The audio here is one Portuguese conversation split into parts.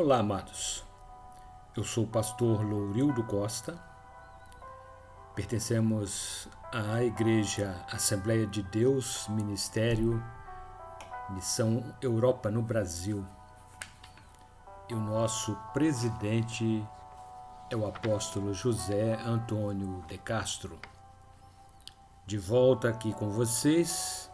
Olá, amados. Eu sou o pastor Lourildo Costa. Pertencemos à Igreja Assembleia de Deus, Ministério, Missão Europa no Brasil. E o nosso presidente é o apóstolo José Antônio de Castro. De volta aqui com vocês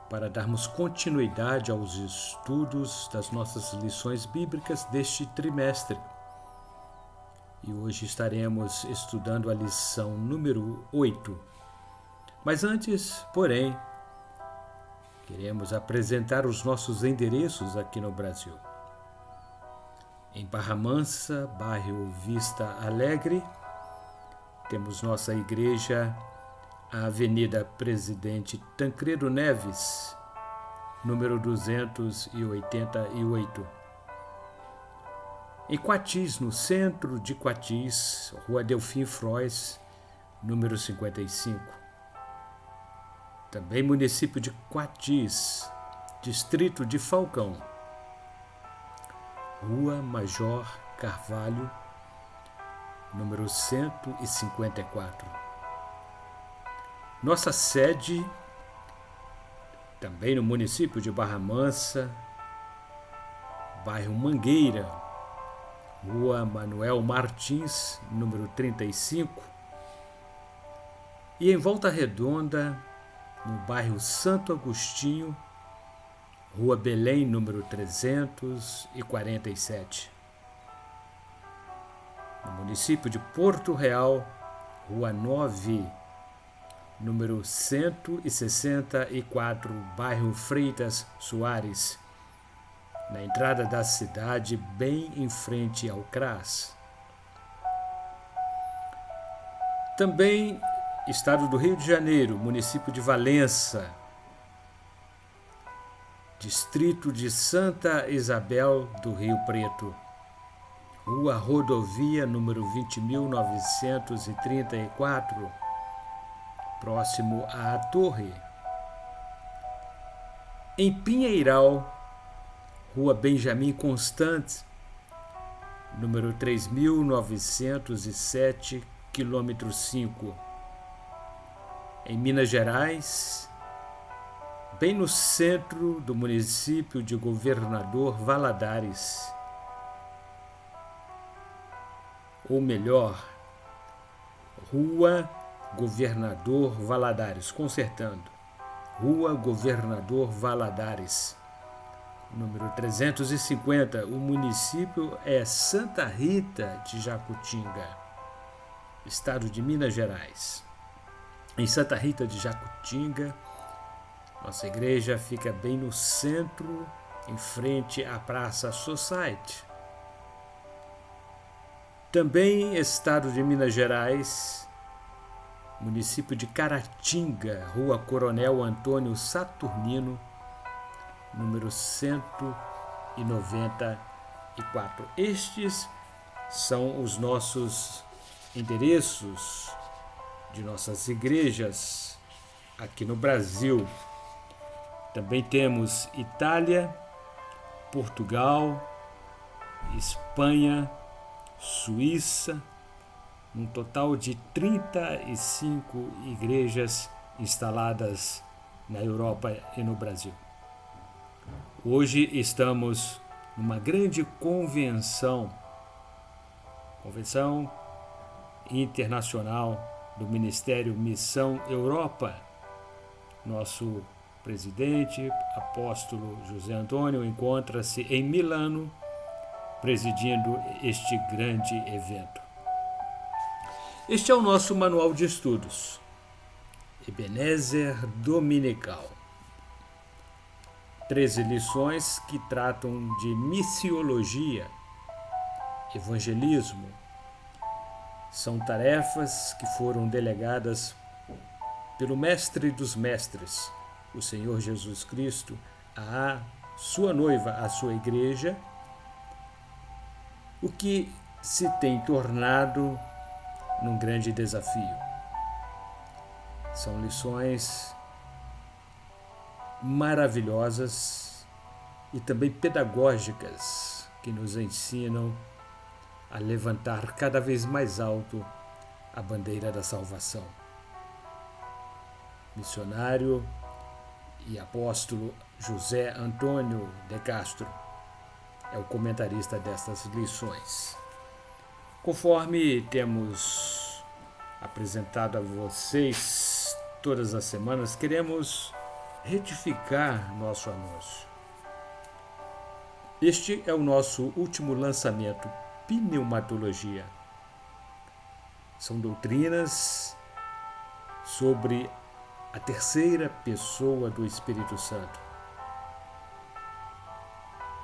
para darmos continuidade aos estudos das nossas lições bíblicas deste trimestre. E hoje estaremos estudando a lição número 8. Mas antes, porém, queremos apresentar os nossos endereços aqui no Brasil. Em Barra Mansa, bairro Vista Alegre, temos nossa igreja, a Avenida Presidente Tancredo Neves, número 288. Em Quatis, no centro de Quatis, Rua Delfim Frois, número 55. Também município de Quatis, distrito de Falcão, Rua Major Carvalho, número 154. Nossa sede, também no município de Barra Mansa, bairro Mangueira, Rua Manuel Martins, número 35. E em Volta Redonda, no bairro Santo Agostinho, Rua Belém, número 347. No município de Porto Real, Rua 9, número 164, bairro Freitas Soares, na entrada da cidade, bem em frente ao CRAS. Também, estado do Rio de Janeiro, município de Valença, distrito de Santa Isabel do Rio Preto, Rua Rodovia, número 20.934, próximo à Torre. Em Pinheiral, Rua Benjamin Constant, número 3.907, quilômetro 5. Em Minas Gerais, bem no centro do município de Governador Valadares. Ou melhor, Rua Governador Valadares, consertando. Rua Governador Valadares, número 350. O município é Santa Rita de Jacutinga, estado de Minas Gerais. Em Santa Rita de Jacutinga, nossa igreja fica bem no centro, em frente à Praça Society. Também estado de Minas Gerais, município de Caratinga, Rua Coronel Antônio Saturnino, número 194. Estes são os nossos endereços de nossas igrejas aqui no Brasil. Também temos Itália, Portugal, Espanha, Suíça, um total de 35 igrejas instaladas na Europa e no Brasil. Hoje estamos numa grande convenção internacional do Ministério Missão Europa. Nosso presidente, apóstolo José Antônio, encontra-se em Milano, presidindo este grande evento. Este é o nosso manual de estudos, Ebenezer Dominical. 13 lições que tratam de missiologia, evangelismo. São tarefas que foram delegadas pelo Mestre dos Mestres, o Senhor Jesus Cristo, à sua noiva, à sua igreja, o que se tem tornado num grande desafio. São lições maravilhosas e também pedagógicas que nos ensinam a levantar cada vez mais alto a bandeira da salvação. Missionário e apóstolo José Antônio de Castro é o comentarista destas lições. Conforme temos apresentado a vocês todas as semanas, queremos retificar nosso anúncio. Este é o nosso último lançamento, Pneumatologia. São doutrinas sobre a terceira pessoa do Espírito Santo.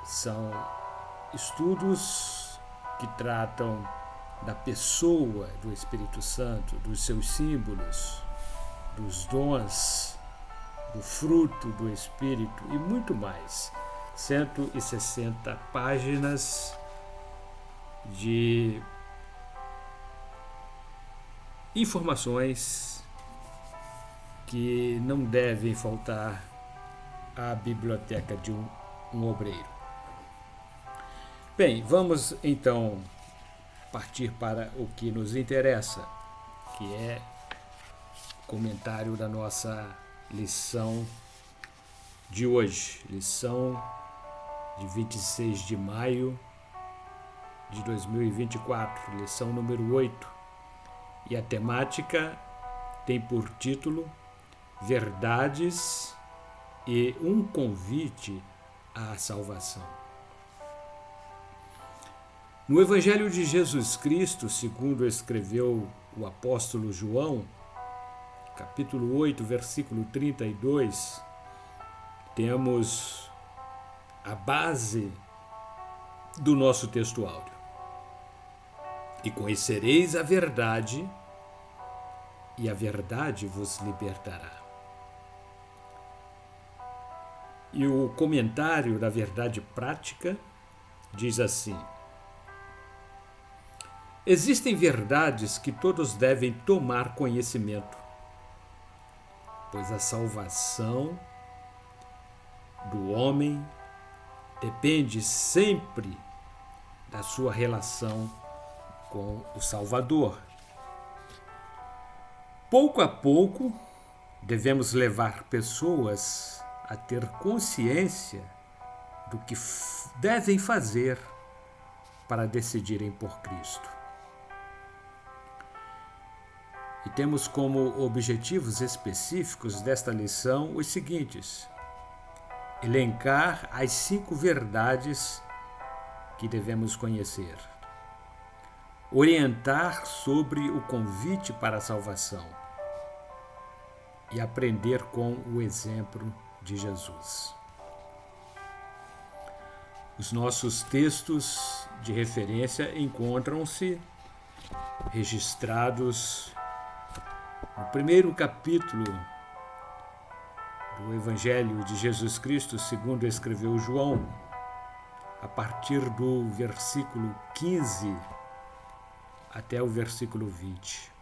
São estudos que tratam da pessoa do Espírito Santo, dos seus símbolos, dos dons, do fruto do Espírito e muito mais. 160 páginas de informações que não devem faltar à biblioteca de um obreiro. Bem, vamos então partir para o que nos interessa, que é o comentário da nossa lição de hoje, lição de 26 de maio de 2024, lição número 8. E a temática tem por título Verdades e um convite à salvação. No Evangelho de Jesus Cristo, segundo escreveu o apóstolo João, capítulo 8, versículo 32, temos a base do nosso texto áureo. E conhecereis a verdade, e a verdade vos libertará. E o comentário da verdade prática diz assim: existem verdades que todos devem tomar conhecimento, pois a salvação do homem depende sempre da sua relação com o Salvador. Pouco a pouco, devemos levar pessoas a ter consciência do que devem fazer para decidirem por Cristo. E temos como objetivos específicos desta lição os seguintes: elencar as 5 verdades que devemos conhecer, orientar sobre o convite para a salvação e aprender com o exemplo de Jesus. Os nossos textos de referência encontram-se registrados no primeiro capítulo do Evangelho de Jesus Cristo, segundo escreveu João, a partir do versículo 15 até o versículo 20.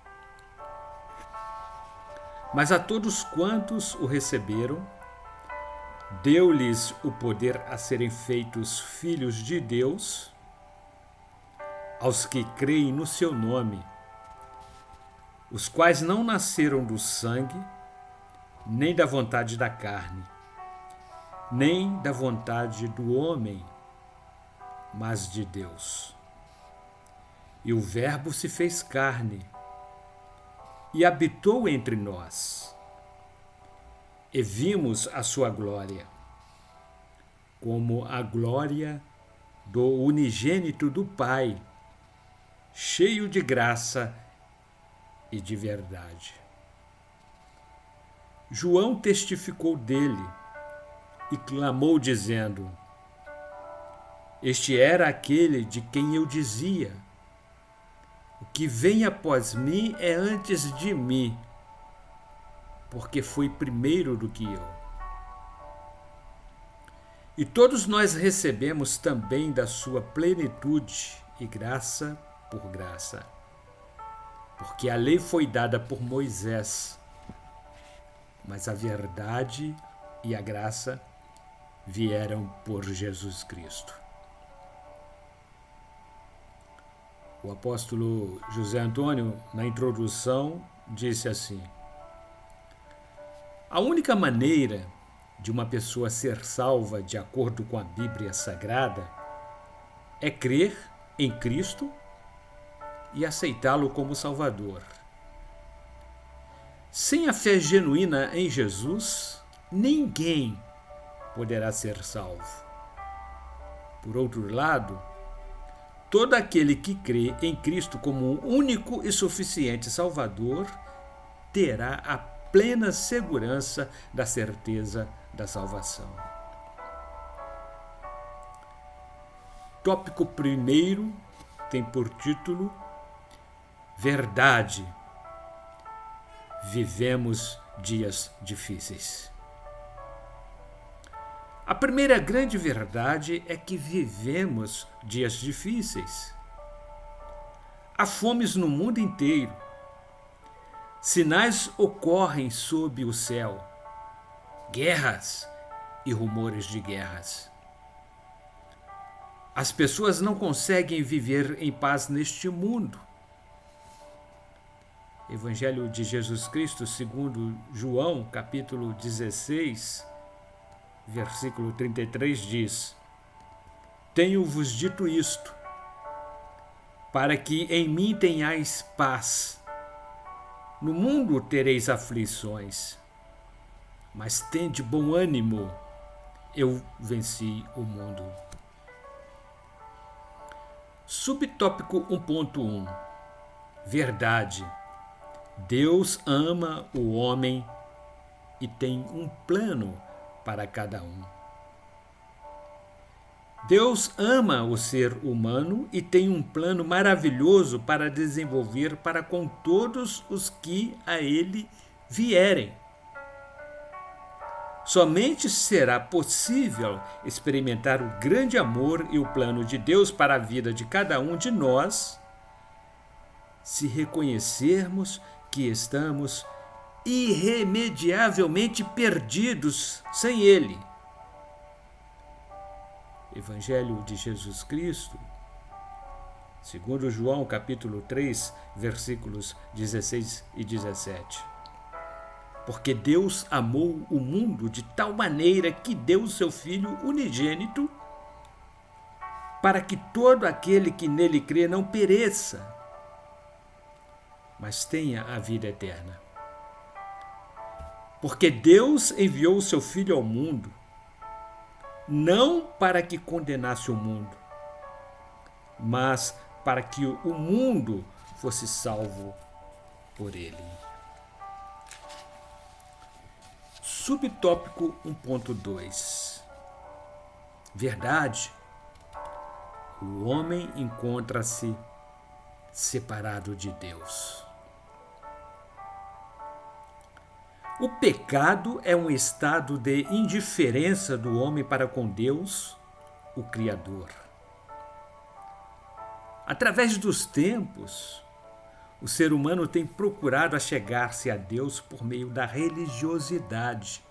Mas a todos quantos o receberam, deu-lhes o poder a serem feitos filhos de Deus, aos que creem no seu nome, os quais não nasceram do sangue, nem da vontade da carne, nem da vontade do homem, mas de Deus. E o Verbo se fez carne e habitou entre nós, e vimos a sua glória, como a glória do unigênito do Pai, cheio de graça e de verdade. João testificou dele e clamou dizendo: este era aquele de quem eu dizia: o que vem após mim é antes de mim, porque foi primeiro do que eu. E todos nós recebemos também da sua plenitude e graça por graça, porque a lei foi dada por Moisés, mas a verdade e a graça vieram por Jesus Cristo. O apóstolo José Antônio, na introdução, disse assim: a única maneira de uma pessoa ser salva de acordo com a Bíblia Sagrada é crer em Cristo e aceitá-lo como Salvador. Sem a fé genuína em Jesus, ninguém poderá ser salvo. Por outro lado, todo aquele que crê em Cristo como o único e suficiente Salvador terá a plena segurança da certeza da salvação. Tópico 1 tem por título Verdade. Vivemos dias difíceis. A primeira grande verdade é que vivemos dias difíceis. Há fomes no mundo inteiro. Sinais ocorrem sob o céu. Guerras e rumores de guerras. As pessoas não conseguem viver em paz neste mundo. Evangelho de Jesus Cristo, segundo João, capítulo 16, versículo 33, diz: tenho-vos dito isto, para que em mim tenhais paz. No mundo tereis aflições, mas tende bom ânimo, eu venci o mundo. Subtópico 1.1 Verdade. Deus ama o homem e tem um plano para cada um. Deus ama o ser humano e tem um plano maravilhoso para desenvolver para com todos os que a ele vierem. Somente será possível experimentar o grande amor e o plano de Deus para a vida de cada um de nós se reconhecermos que estamos irremediavelmente perdidos sem Ele. Evangelho de Jesus Cristo, segundo João, capítulo 3, versículos 16 e 17. Porque Deus amou o mundo de tal maneira que deu o seu Filho unigênito, para que todo aquele que nele crê não pereça, mas tenha a vida eterna. Porque Deus enviou o seu Filho ao mundo, não para que condenasse o mundo, mas para que o mundo fosse salvo por ele. Subtópico 1.2 Verdade. O homem encontra-se separado de Deus. O pecado é um estado de indiferença do homem para com Deus, o Criador. Através dos tempos, o ser humano tem procurado achegar-se a Deus por meio da religiosidade.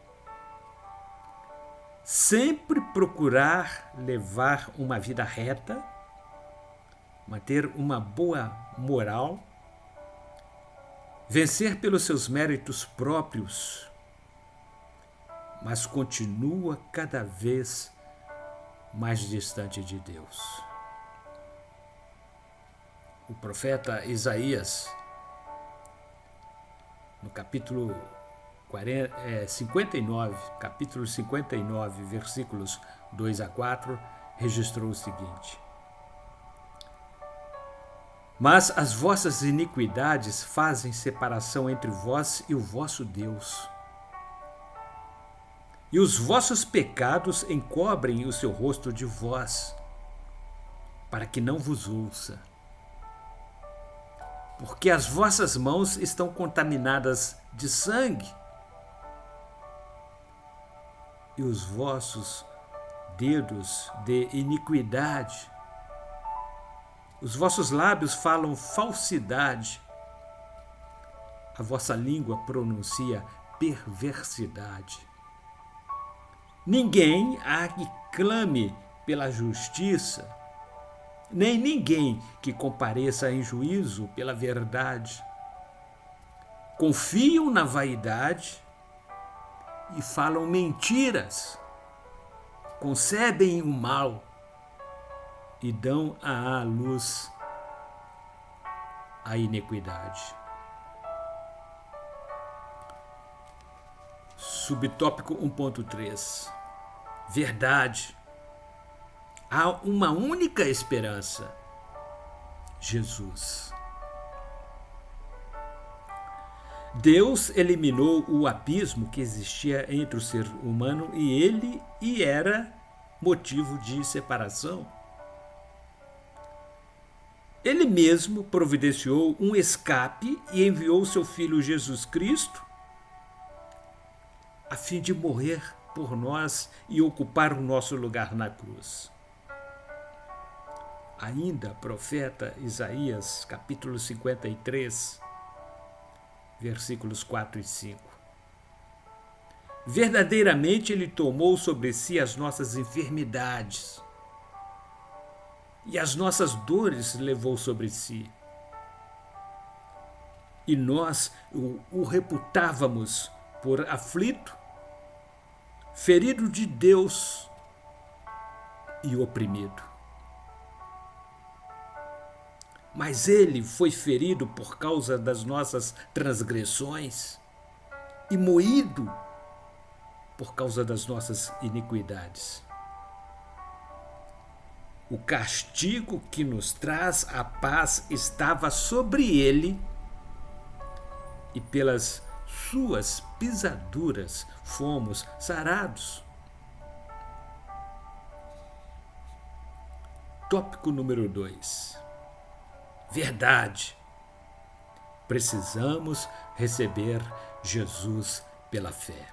Sempre procurar levar uma vida reta, manter uma boa moral, vencer pelos seus méritos próprios, mas continua cada vez mais distante de Deus. O profeta Isaías, no capítulo 59, capítulo 59, versículos 2 a 4, registrou o seguinte: mas as vossas iniquidades fazem separação entre vós e o vosso Deus. E os vossos pecados encobrem o seu rosto de vós, para que não vos ouça. Porque as vossas mãos estão contaminadas de sangue, e os vossos dedos de iniquidade. Os vossos lábios falam falsidade, a vossa língua pronuncia perversidade. Ninguém há que clame pela justiça, nem ninguém que compareça em juízo pela verdade. Confiam na vaidade e falam mentiras, concebem o mal e dão à luz a iniquidade. Subtópico 1.3. Verdade. Há uma única esperança: Jesus. Deus eliminou o abismo que existia entre o ser humano e era motivo de separação. Ele mesmo providenciou um escape e enviou seu Filho Jesus Cristo a fim de morrer por nós e ocupar o nosso lugar na cruz. Ainda, profeta Isaías, capítulo 53, versículos 4 e 5. Verdadeiramente ele tomou sobre si as nossas enfermidades e as nossas dores levou sobre si. E nós o reputávamos por aflito, ferido de Deus e oprimido. Mas ele foi ferido por causa das nossas transgressões e moído por causa das nossas iniquidades. O castigo que nos traz a paz estava sobre ele, e pelas suas pisaduras fomos sarados. Tópico número 2. Verdade. Precisamos receber Jesus pela fé.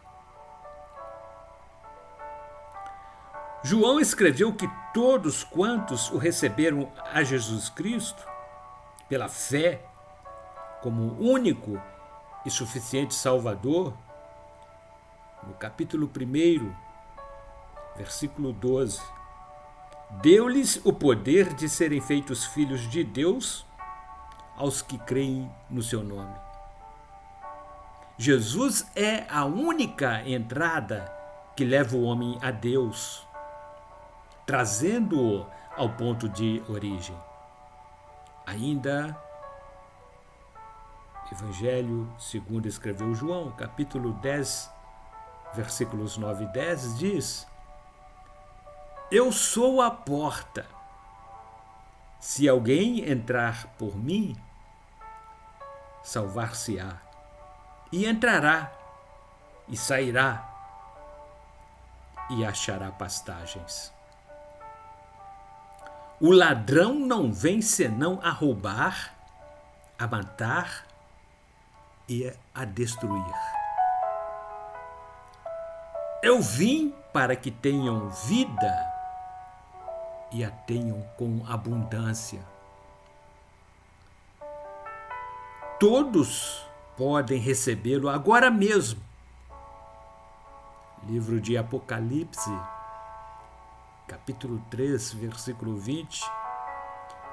João escreveu que todos quantos o receberam a Jesus Cristo pela fé como único e suficiente Salvador, no capítulo 1, versículo 12, deu-lhes o poder de serem feitos filhos de Deus aos que creem no seu nome. Jesus é a única entrada que leva o homem a Deus, trazendo-o ao ponto de origem. Ainda, Evangelho segundo escreveu João, capítulo 10, versículos 9 e 10, diz: Eu sou a porta. Se alguém entrar por mim, salvar-se-á, e entrará, e sairá, e achará pastagens. O ladrão não vem senão a roubar, a matar e a destruir. Eu vim para que tenham vida e a tenham com abundância. Todos podem recebê-lo agora mesmo. Livro de Apocalipse, capítulo 3, versículo 20.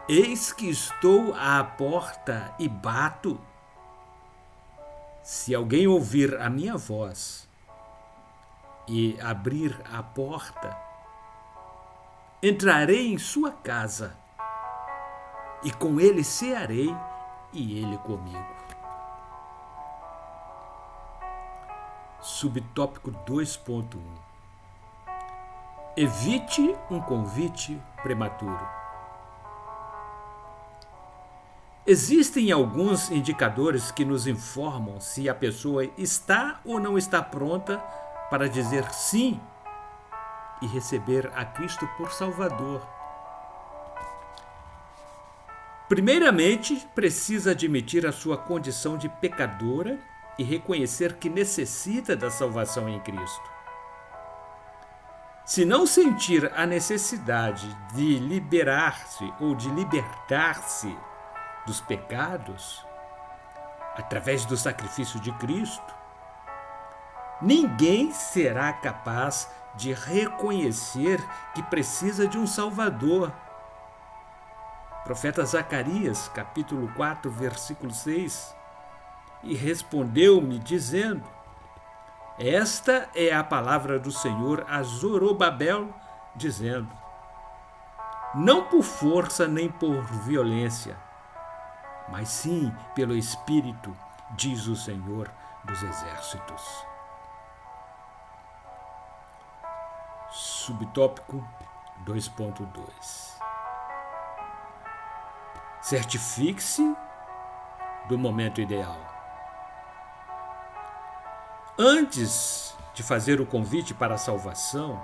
Eis que estou à porta e bato. Se alguém ouvir a minha voz e abrir a porta, entrarei em sua casa e com ele cearei e ele comigo. Subtópico 2.1. Evite um convite prematuro. Existem alguns indicadores que nos informam se a pessoa está ou não está pronta para dizer sim e receber a Cristo por Salvador. Primeiramente, precisa admitir a sua condição de pecadora e reconhecer que necessita da salvação em Cristo. Se não sentir a necessidade de liberar-se ou de libertar-se dos pecados através do sacrifício de Cristo, ninguém será capaz de reconhecer que precisa de um Salvador. Profeta Zacarias, capítulo 4, versículo 6. E respondeu-me, dizendo: esta é a palavra do Senhor a Zorobabel, dizendo: não por força nem por violência, mas sim pelo Espírito, diz o Senhor dos Exércitos. Subtópico 2.2. Certifique-se do momento ideal. Antes de fazer o convite para a salvação,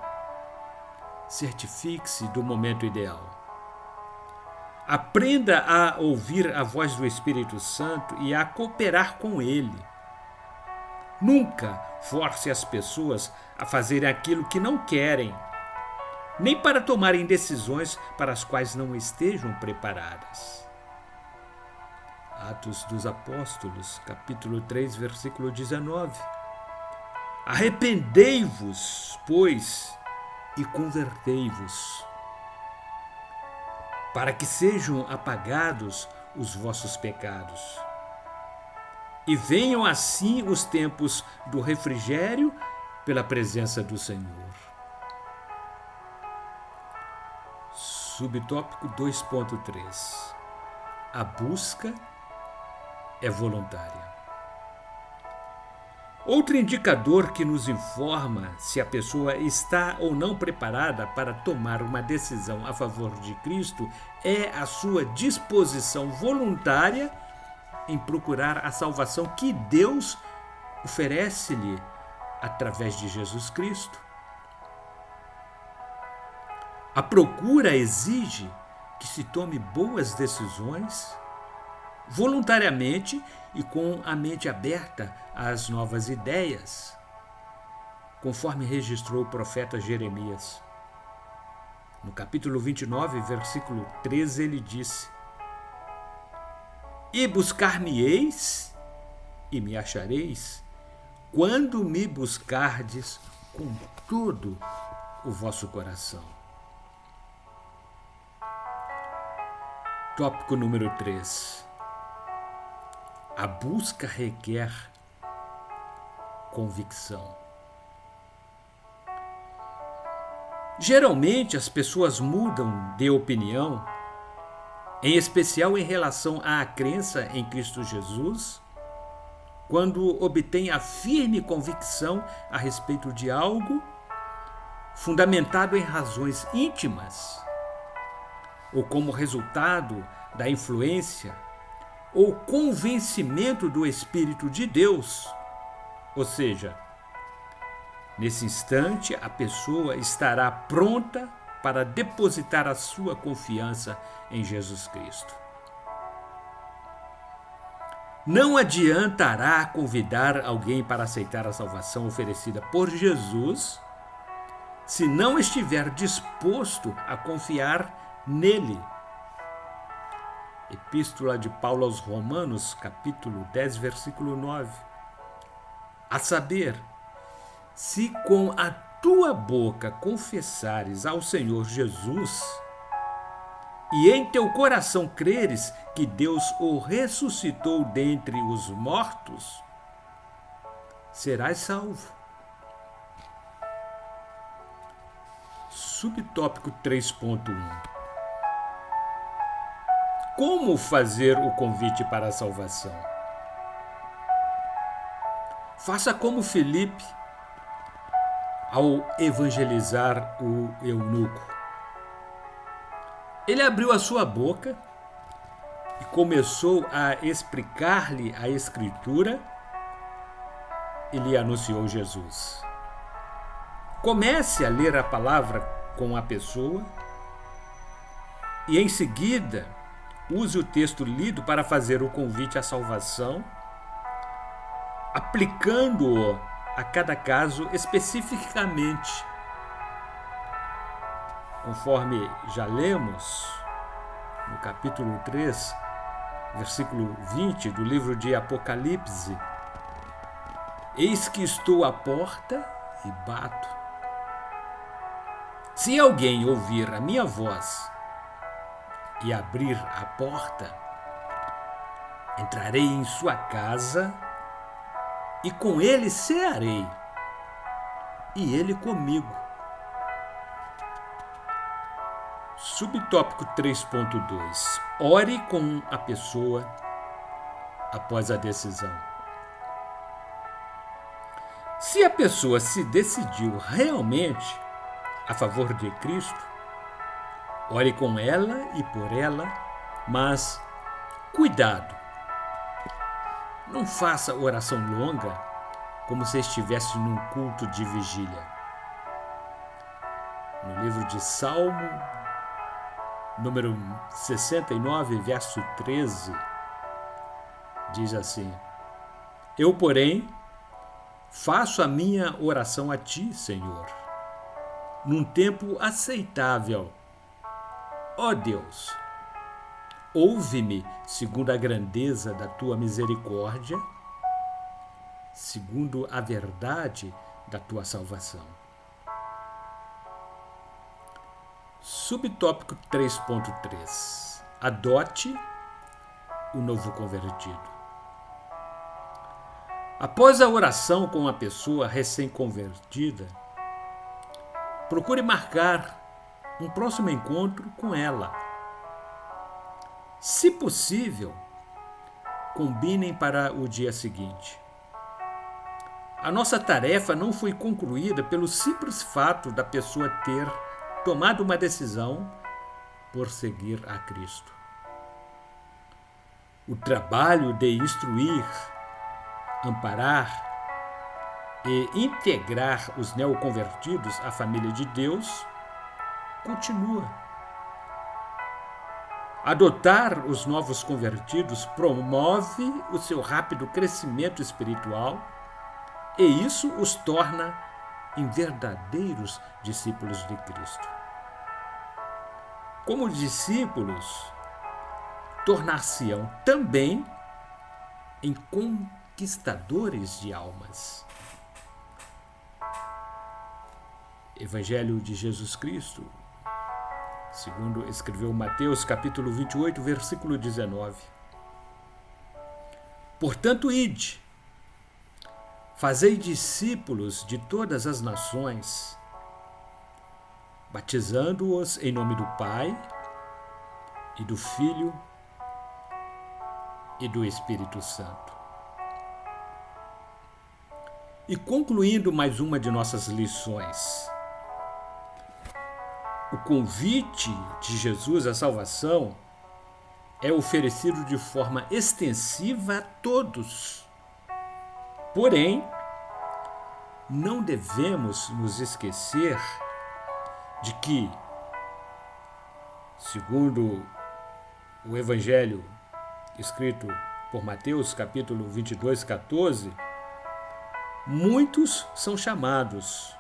certifique-se do momento ideal. Aprenda a ouvir a voz do Espírito Santo e a cooperar com ele. Nunca force as pessoas a fazerem aquilo que não querem, nem para tomarem decisões para as quais não estejam preparadas. Atos dos Apóstolos, capítulo 3, versículo 19. Arrependei-vos, pois, e convertei-vos, para que sejam apagados os vossos pecados, e venham assim os tempos do refrigério pela presença do Senhor. Subtópico 2.3. A busca é voluntária. Outro indicador que nos informa se a pessoa está ou não preparada para tomar uma decisão a favor de Cristo é a sua disposição voluntária em procurar a salvação que Deus oferece-lhe através de Jesus Cristo. A procura exige que se tome boas decisões voluntariamente e com a mente aberta às novas ideias, conforme registrou o profeta Jeremias. No capítulo 29, versículo 13, ele disse: e buscar-me-eis e me achareis, quando me buscardes com todo o vosso coração. Tópico número 3. A busca requer convicção. Geralmente as pessoas mudam de opinião, em especial em relação à crença em Cristo Jesus, quando obtêm a firme convicção a respeito de algo fundamentado em razões íntimas, ou como resultado da influência ou convencimento do Espírito de Deus. Ou seja, nesse instante a pessoa estará pronta para depositar a sua confiança em Jesus Cristo. Não adiantará convidar alguém para aceitar a salvação oferecida por Jesus se não estiver disposto a confiar nele. Epístola de Paulo aos Romanos, capítulo 10, versículo 9. A saber, se com a tua boca confessares ao Senhor Jesus e em teu coração creres que Deus o ressuscitou dentre os mortos, serás salvo. Subtópico 3.1. Como fazer o convite para a salvação? Faça como Filipe ao evangelizar o eunuco. Ele abriu a sua boca e começou a explicar-lhe a Escritura e lhe anunciou Jesus. Comece a ler a palavra com a pessoa e, em seguida, use o texto lido para fazer o convite à salvação, aplicando-o a cada caso especificamente. Conforme já lemos no capítulo 3, versículo 20 do livro de Apocalipse: eis que estou à porta e bato. Se alguém ouvir a minha voz e abrir a porta, entrarei em sua casa e com ele cearei, e ele comigo. Subtópico 3.2. Ore com a pessoa após a decisão. Se a pessoa se decidiu realmente a favor de Cristo, ore com ela e por ela, mas cuidado. Não faça oração longa como se estivesse num culto de vigília. No livro de Salmo, número 69, verso 13, diz assim: Eu, porém, faço a minha oração a ti, Senhor, num tempo aceitável. Ó Deus, ouve-me segundo a grandeza da tua misericórdia, segundo a verdade da tua salvação. Subtópico 3.3. Adote o novo convertido. Após a oração com a pessoa recém-convertida, procure marcar um próximo encontro com ela. Se possível, combinem para o dia seguinte. A nossa tarefa não foi concluída pelo simples fato da pessoa ter tomado uma decisão por seguir a Cristo. O trabalho de instruir, amparar e integrar os neoconvertidos à família de Deus continua. Adotar os novos convertidos promove o seu rápido crescimento espiritual e isso os torna em verdadeiros discípulos de Cristo. Como discípulos, tornar-se-ão também em conquistadores de almas. Evangelho de Jesus Cristo, segundo escreveu Mateus, capítulo 28, versículo 19. Portanto, ide, fazei discípulos de todas as nações, batizando-os em nome do Pai, e do Filho, e do Espírito Santo. E concluindo mais uma de nossas lições, o convite de Jesus à salvação é oferecido de forma extensiva a todos. Porém, não devemos nos esquecer de que, segundo o Evangelho escrito por Mateus, capítulo 22, 14, muitos são chamados,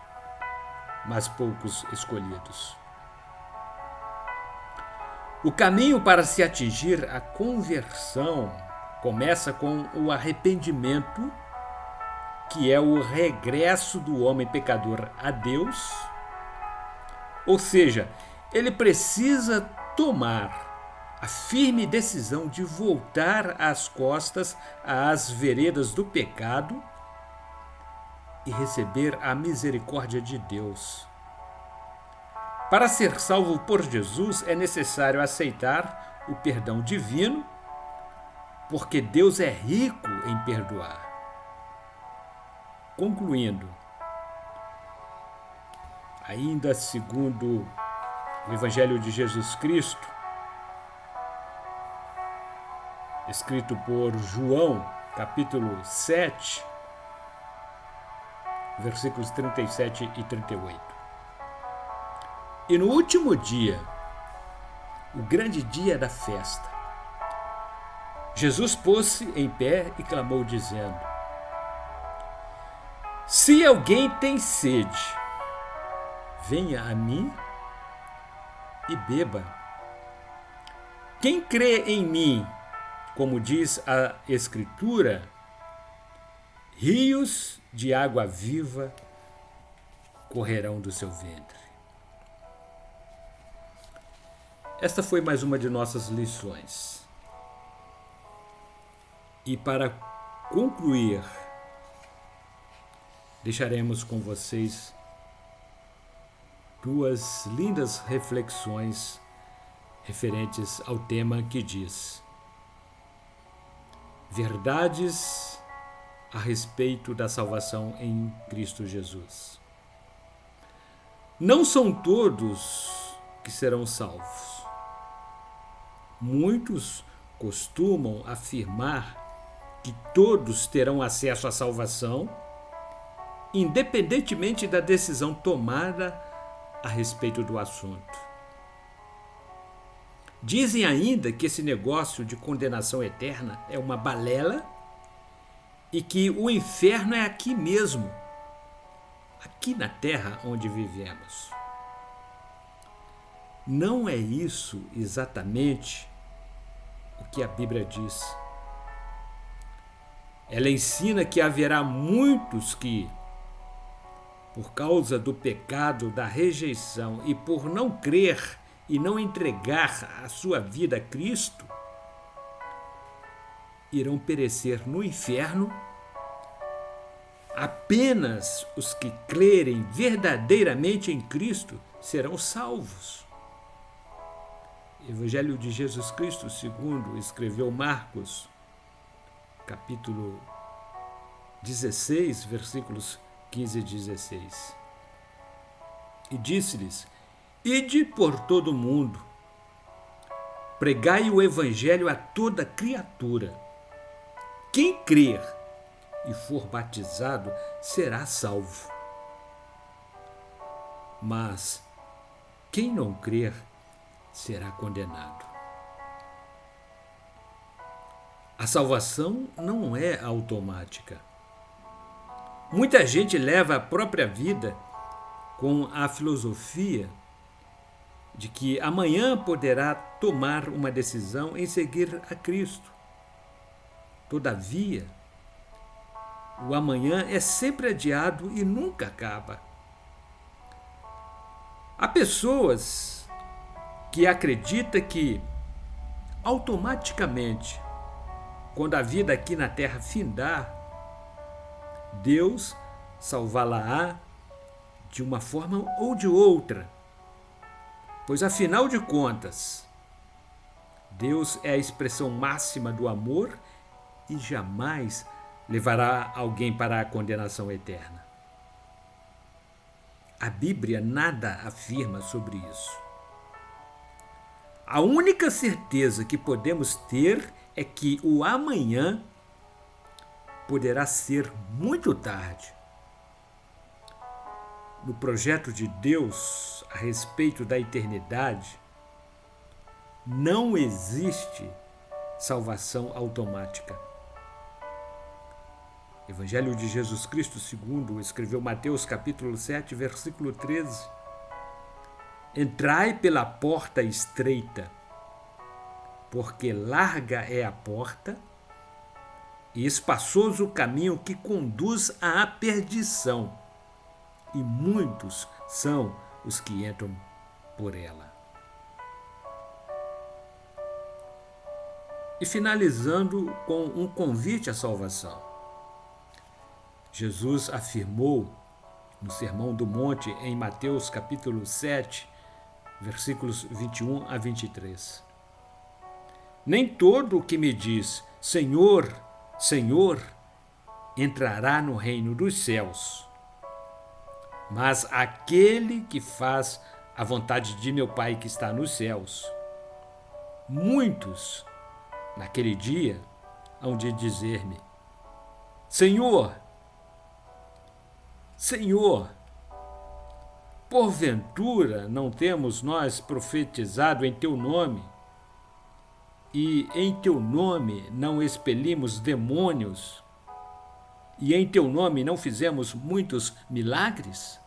mas poucos escolhidos. O caminho para se atingir a conversão começa com o arrependimento, que é o regresso do homem pecador a Deus. Ou seja, ele precisa tomar a firme decisão de voltar as costas às veredas do pecado e receber a misericórdia de Deus. Para ser salvo por Jesus, é necessário aceitar o perdão divino, porque Deus é rico em perdoar. Concluindo, ainda segundo o Evangelho de Jesus Cristo, escrito por João, capítulo 7, versículos 37 e 38. E no último dia, o grande dia da festa, Jesus pôs-se em pé e clamou, dizendo: Se alguém tem sede, venha a mim e beba. Quem crê em mim, como diz a Escritura, rios de água viva correrão do seu ventre. Esta foi mais uma de nossas lições. E para concluir, deixaremos com vocês duas lindas reflexões referentes ao tema que diz: verdades a respeito da salvação em Cristo Jesus. Não são todos que serão salvos. Muitos costumam afirmar que todos terão acesso à salvação, independentemente da decisão tomada a respeito do assunto. Dizem ainda que esse negócio de condenação eterna é uma balela e que o inferno é aqui mesmo, aqui na terra onde vivemos. Não é isso exatamente o que a Bíblia diz. Ela ensina que haverá muitos que, por causa do pecado, da rejeição e por não crer e não entregar a sua vida a Cristo, irão perecer no inferno. Apenas os que crerem verdadeiramente em Cristo serão salvos. Evangelho de Jesus Cristo, segundo escreveu Marcos, capítulo 16, versículos 15 e 16. E disse-lhes: ide por todo o mundo, pregai o evangelho a toda criatura. Quem crer e for batizado será salvo. Mas quem não crer será condenado. A salvação não é automática. Muita gente leva a própria vida com a filosofia de que amanhã poderá tomar uma decisão em seguir a Cristo. Todavia, o amanhã é sempre adiado e nunca acaba. Há pessoas que acreditam que automaticamente, quando a vida aqui na terra findar, Deus salvá-la-á de uma forma ou de outra. Pois, afinal de contas, Deus é a expressão máxima do amor e jamais levará alguém para a condenação eterna. A Bíblia nada afirma sobre isso. A única certeza que podemos ter é que o amanhã poderá ser muito tarde. No projeto de Deus a respeito da eternidade, não existe salvação automática. Evangelho de Jesus Cristo, segundo escreveu Mateus capítulo 7, versículo 13. Entrai pela porta estreita, porque larga é a porta e espaçoso o caminho que conduz à perdição, e muitos são os que entram por ela. E finalizando com um convite à salvação. Jesus afirmou no Sermão do Monte, em Mateus capítulo 7, versículos 21 a 23. Nem todo o que me diz, Senhor, Senhor, entrará no reino dos céus, mas aquele que faz a vontade de meu Pai que está nos céus. Muitos, naquele dia, hão de dizer-me, Senhor, Senhor, porventura não temos nós profetizado em teu nome, e em teu nome não expelimos demônios, e em teu nome não fizemos muitos milagres?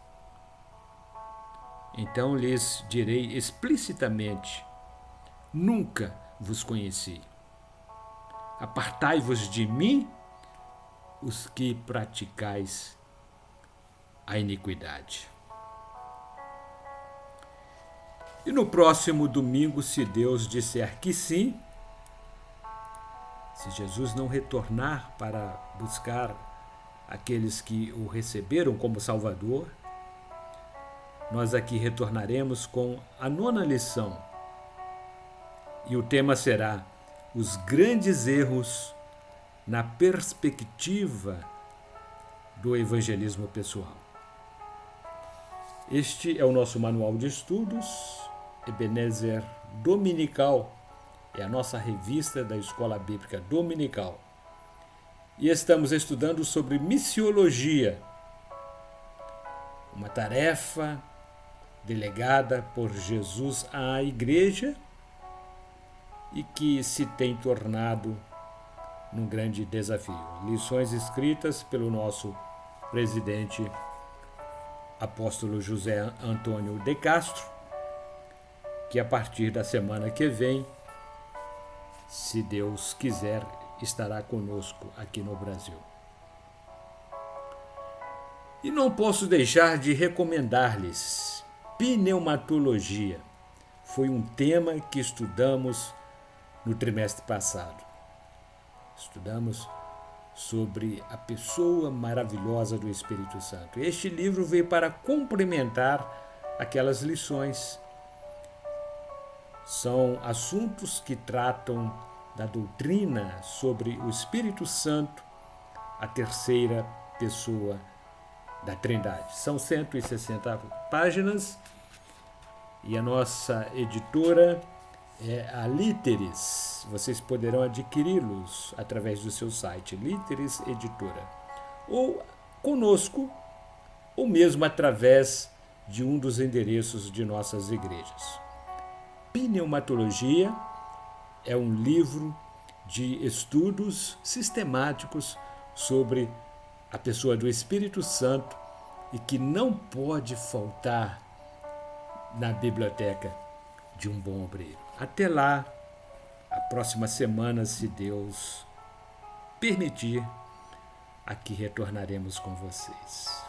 Então lhes direi explicitamente, nunca vos conheci. Apartai-vos de mim, os que praticais a iniquidade. E no próximo domingo, se Deus disser que sim, se Jesus não retornar para buscar aqueles que o receberam como Salvador, nós aqui retornaremos com a 9ª lição. E o tema será os grandes erros na perspectiva do evangelismo pessoal. Este é o nosso manual de estudos, Ebenezer Dominical, é a nossa revista da Escola Bíblica Dominical. E estamos estudando sobre missiologia, uma tarefa delegada por Jesus à igreja e que se tem tornado num grande desafio. Lições escritas pelo nosso presidente apóstolo José Antônio de Castro, que a partir da semana que vem, se Deus quiser, estará conosco aqui no Brasil. E não posso deixar de recomendar-lhes pneumatologia. Foi um tema que estudamos no trimestre passado. Estudamos sobre a pessoa maravilhosa do Espírito Santo. Este livro veio para complementar aquelas lições. São assuntos que tratam da doutrina sobre o Espírito Santo, a terceira pessoa da Trindade. São 160 páginas e a nossa editora é a Líteres. Vocês poderão adquiri-los através do seu site, Líteres Editora, ou conosco, ou mesmo através de um dos endereços de nossas igrejas. Pneumatologia é um livro de estudos sistemáticos sobre a pessoa do Espírito Santo e que não pode faltar na biblioteca de um bom obreiro. Até lá, a próxima semana, se Deus permitir, aqui retornaremos com vocês.